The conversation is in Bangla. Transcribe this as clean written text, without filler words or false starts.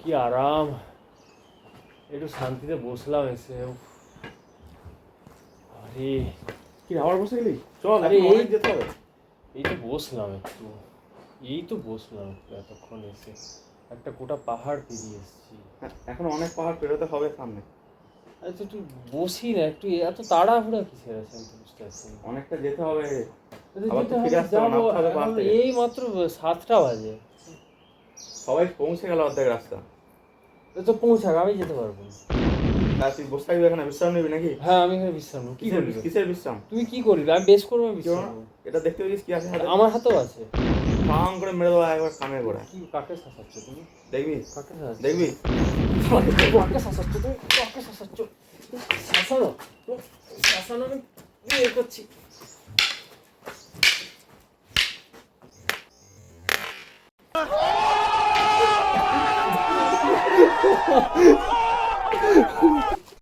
কি আরাম, একটু শান্তিতে বসলাম এসে। আরে কি আবার বসে গেলি? চল, আরে এখন অনেক যেতে হবে। এই তো বসলাম একটু এতক্ষণ এসে একটা গোটা পাহাড় পেরিয়ে এসেছি। এখন অনেক পাহাড় পেরোতে হবে সামনে। আরে তো তুই বসি না একটু, এত তাড়াহুড়া কিসের আছে আমি তো বুঝতে পারছি না। অনেকটা যেতে হবে। আরে আবার তো যেতে ফিরে হবে, আসতে হবে, যাবো, নামতে হবে পাহাড় এখন থেকে। এই মাত্র 7টা বাজে। সবাই পৌঁছে গেল অর্ধেক রাস্তা। এ তো পৌঁছাক, আমি যেতে পারবো না। তা তুই বসে থাকবি এখানে, বিশ্রাম নিবি নাকি? হ্যাঁ আমি এখানে বিশ্রাম নেবো। কি করবি? কিসের বিশ্রাম? তুই কি করবি? আমি বেশ করবো, আমি কেউ বিশ্রাম না, নেবো। এটা দেখতে পেয়েছিস কি আছে হাতে? আমার হাতেও আছে। ফাং করে মেরে দেবো একবার কানের গোড়ায়। কি কাকে শাসাচ্ছ তুমি? দেখবি কাকে শাসাচ্ছ? দেখবি। কাকে শাসাচ্ছ তুমি? কাকে শাসাচ্ছ? শাসানো, শাসানো আমি বিয়ে করছি।